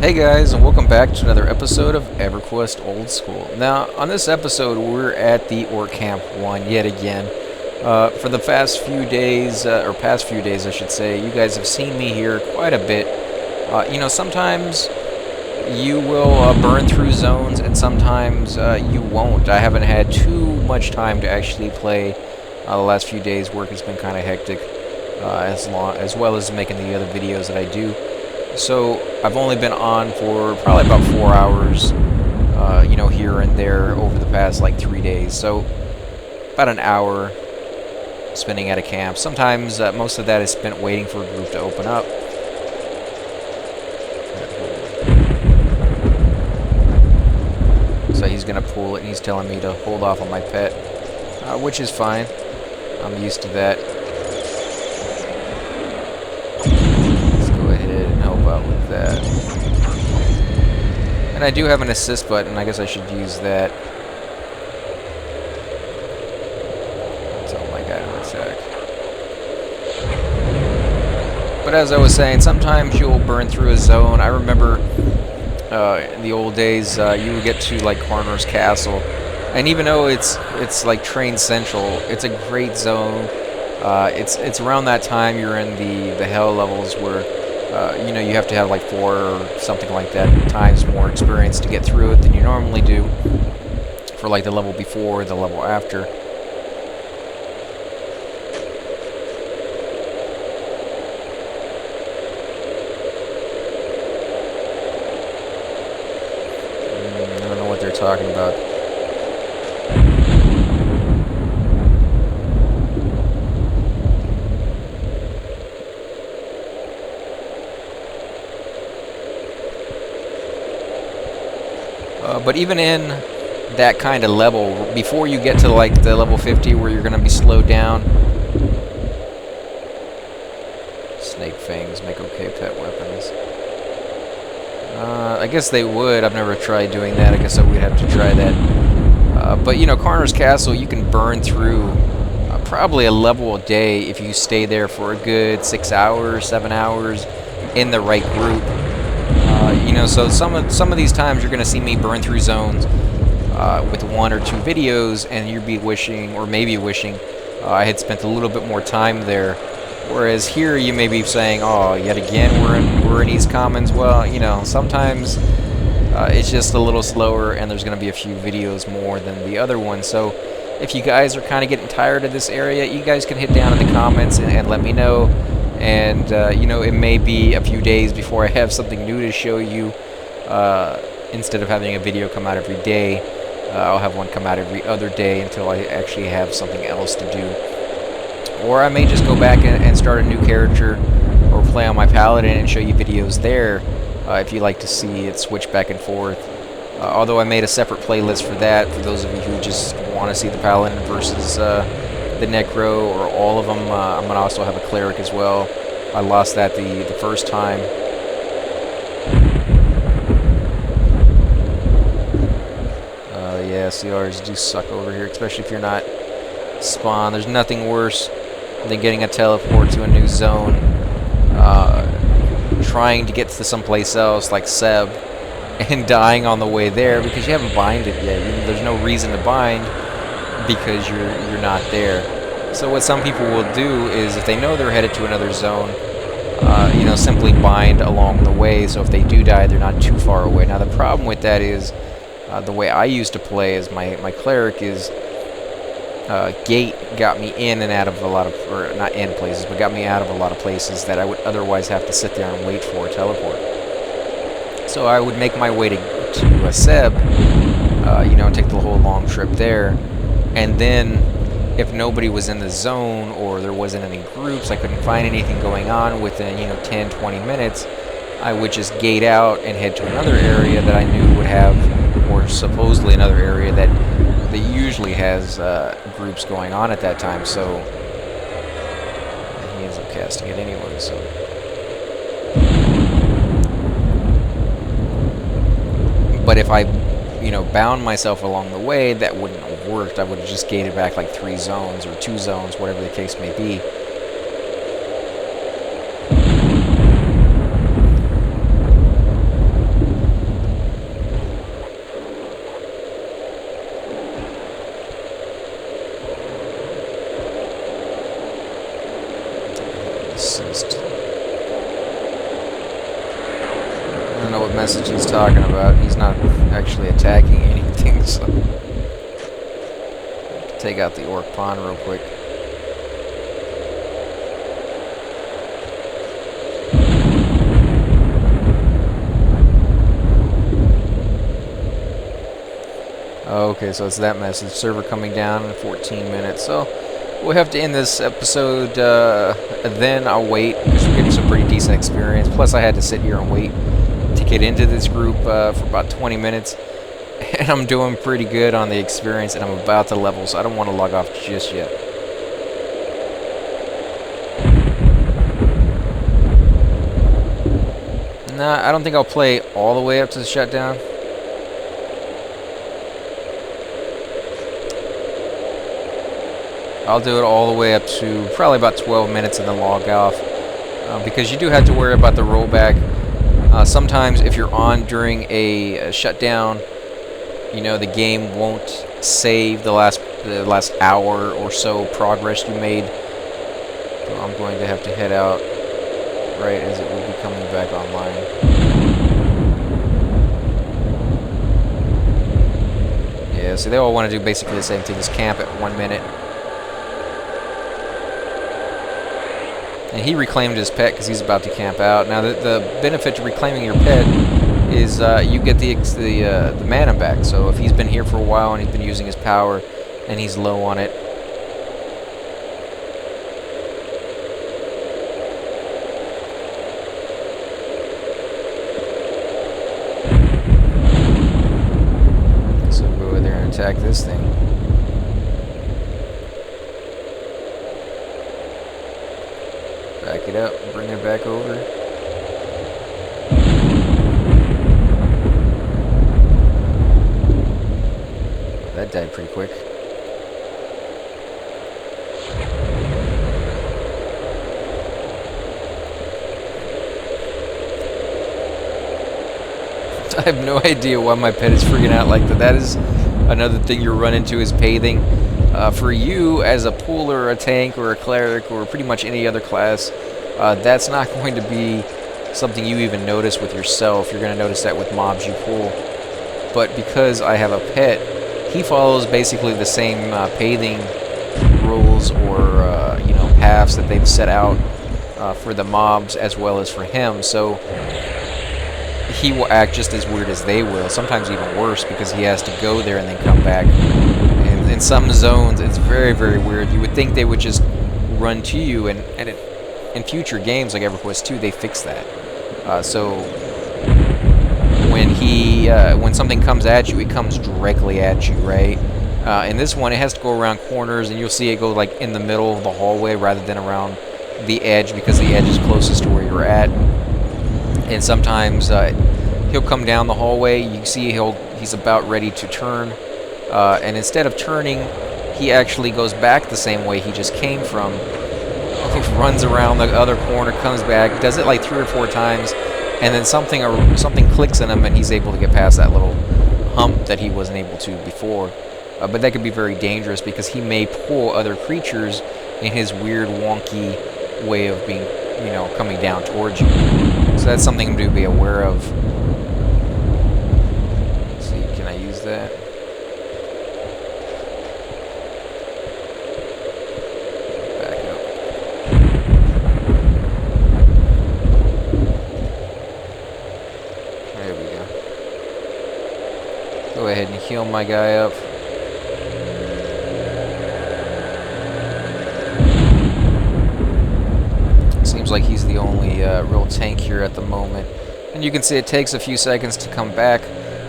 Hey guys, and welcome back to another episode of Everquest Old School. Now, on this episode, we're at the Orc Camp 1 yet again. For the past few days, I should say, you guys have seen me here quite a bit. Sometimes you will burn through zones, and sometimes you won't. I haven't had too much time to actually play the last few days. Work has been kind of hectic, as well as making the other videos that I do. So I've only been on for probably about 4 hours, here and there over the past like 3 days. So about an hour spending at a camp. Sometimes most of that is spent waiting for a group to open up. So he's gonna pull it and he's telling me to hold off on my pet, which is fine. I'm used to that. With that. And I do have an assist button. I guess I should use that. Tell my guy to attack. But as I was saying, sometimes you'll burn through a zone. I remember in the old days, you would get to like Coroner's Castle, and even though it's like Train Central, it's a great zone. It's around that time you're in the hell levels where you have to have like 4 or something like that times more experience to get through it than you normally do for like the level before or the level after. I don't know what they're talking about. But even in that kind of level, before you get to like the level 50 where you're going to be slowed down, snake fangs make okay pet weapons. I guess they would. I've never tried doing that. I guess I would have to try that. But Coroner's Castle, you can burn through probably a level a day if you stay there for a good 6 hours, 7 hours in the right group. So some of these times you're going to see me burn through zones with 1 or 2 videos, and you'd be wishing, or maybe wishing, I had spent a little bit more time there. Whereas here you may be saying, "Oh, yet again we're in East Commons." Well, sometimes it's just a little slower, and there's going to be a few videos more than the other one. So if you guys are kind of getting tired of this area, you guys can hit down in the comments and let me know. And, it may be a few days before I have something new to show you. Instead of having a video come out every day, I'll have one come out every other day until I actually have something else to do. Or I may just go back and start a new character or play on my Paladin and show you videos there if you like to see it switch back and forth. Although I made a separate playlist for that, for those of you who just want to see the Paladin versus the Necro, or all of them. I'm going to also have a Cleric as well. I lost that the first time. Yeah, CRs do suck over here, especially if you're not spawned. There's nothing worse than getting a teleport to a new zone, trying to get to someplace else like Seb, and dying on the way there because you haven't binded yet. There's no reason to bind because you're not there. So what some people will do is, if they know they're headed to another zone, simply bind along the way, so if they do die, they're not too far away. Now the problem with that is, the way I used to play as my Cleric is, Gate got me in and out of a lot of, or not in places, but got me out of a lot of places that I would otherwise have to sit there and wait for a teleport. So I would make my way to Seb, and take the whole long trip there, and then if nobody was in the zone or there wasn't any groups, I couldn't find anything going on within 10, 20 minutes, I would just gate out and head to another area that I knew would have, or supposedly another area that usually has groups going on at that time. So he ends up casting it anyway. So. But if I bound myself along the way, that wouldn't have worked. I would have just gated back like 3 zones or 2 zones, whatever the case may be. know what message he's talking about. He's not actually attacking anything, so... Take out the orc pawn real quick. Okay, so it's that message. Server coming down in 14 minutes. So we'll have to end this episode. Then I'll wait because we're getting some pretty decent experience. Plus, I had to sit here and wait to get into this group for about 20 minutes. And I'm doing pretty good on the experience, and I'm about to level, so I don't want to log off just yet. Nah, I don't think I'll play all the way up to the shutdown. I'll do it all the way up to probably about 12 minutes and then log off. Because you do have to worry about the rollback. Sometimes if you're on during a shutdown, you know, the game won't save the last hour or so progress you made. So I'm going to have to head out right as it will be coming back online. Yeah, so they all want to do basically the same thing as camp at 1 minute. And he reclaimed his pet because he's about to camp out. Now, the benefit to reclaiming your pet is you get the mana back. So if he's been here for a while and he's been using his power and he's low on it, so go over there and attack this thing. Back it up, bring it back over. That died pretty quick. I have no idea why my pet is freaking out like that. That is another thing you run into is bathing. For you, as a pooler, or a tank, or a cleric, or pretty much any other class, that's not going to be something you even notice with yourself. You're going to notice that with mobs you pull. But because I have a pet, he follows basically the same bathing rules or you know, paths that they've set out for the mobs as well as for him. So he will act just as weird as they will, sometimes even worse, because he has to go there and then come back. In some zones, it's very, very weird. You would think they would just run to you, and in future games like Everquest 2, they fix that. So when something comes at you, it comes directly at you, right? In this one, it has to go around corners, and you'll see it go like in the middle of the hallway rather than around the edge, because the edge is closest to where you're at. And sometimes he'll come down the hallway. You see he's about ready to turn. And instead of turning, he actually goes back the same way he just came from. Runs around the other corner, comes back, does it like 3 or 4 times, and then something clicks in him, and he's able to get past that little hump that he wasn't able to before. But that could be very dangerous because he may pull other creatures in his weird, wonky way of being, you know, coming down towards you. So that's something to be aware of. Let's see, can I use that? Go ahead and heal my guy up. Seems like he's the only real tank here at the moment. And you can see it takes a few seconds to come back.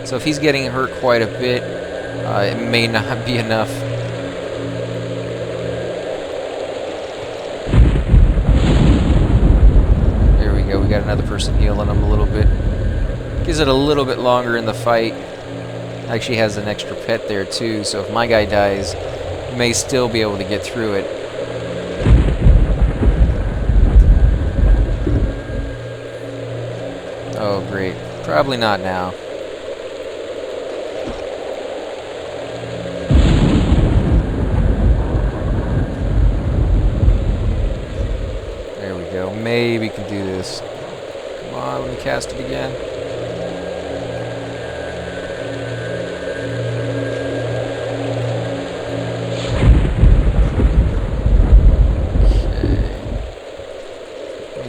So if he's getting hurt quite a bit, it may not be enough. There we go. We got another person healing him a little bit. Gives it a little bit longer in the fight. Actually has an extra pet there too, so if my guy dies, he may still be able to get through it. Oh great, probably not now. There we go, maybe we can do this. Come on, let me cast it again.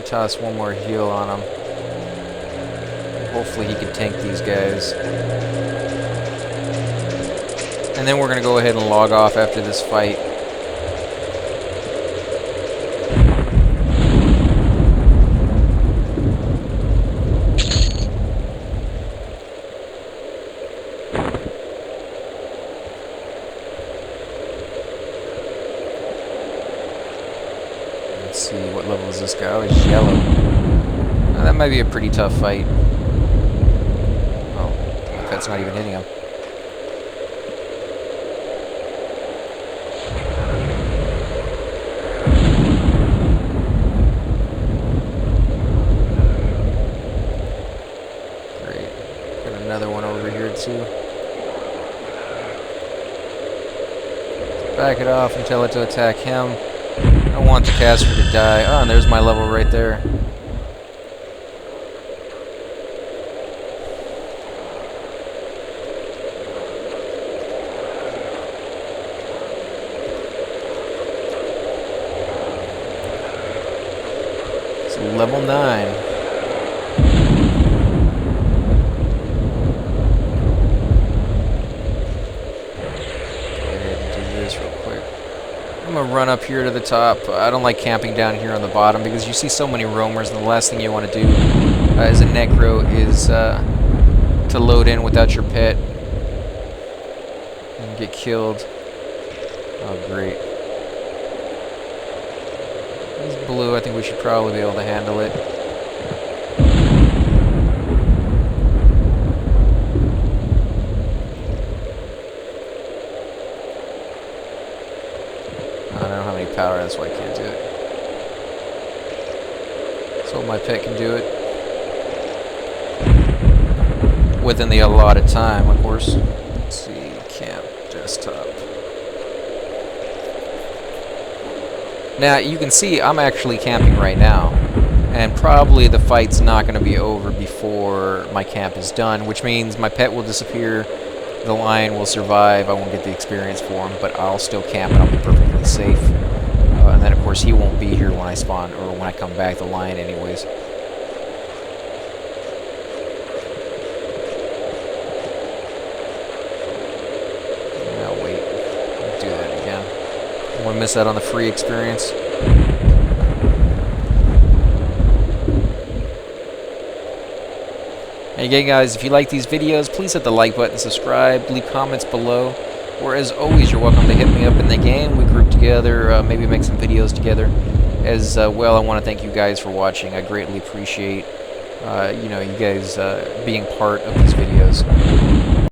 toss one more heal on him. Hopefully he can tank these guys. And then we're going to go ahead and log off after this fight. Let's see, what level is this guy? Oh, he's yellow. Now, that might be a pretty tough fight. Oh, my pet's not even hitting him. Great. Got another one over here, too. Back it off and tell it to attack him. I don't want the caster to die. Oh, and there's my level right there. It's level 9. I'm gonna run up here to the top. I don't like camping down here on the bottom because you see so many roamers, and the last thing you want to do as a Necro is to load in without your pet and get killed. Oh, great. He's blue. I think we should probably be able to handle it. I don't have any power, that's why I can't do it. So my pet can do it. Within the allotted time, of course. Let's see, camp, desktop. Now, you can see I'm actually camping right now. And probably the fight's not going to be over before my camp is done, which means my pet will disappear. The lion will survive. I won't get the experience for him, but I'll still camp and I'll be perfectly safe. And then, of course, he won't be here when I spawn, or when I come back, the lion anyways. Now, wait. I'll do that again. I don't want to miss out on the free experience. And again, guys, if you like these videos, please hit the like button, subscribe, leave comments below. Or as always, you're welcome to hit me up in the game. We group together, maybe make some videos together. As well, I want to thank you guys for watching. I greatly appreciate, you guys being part of these videos.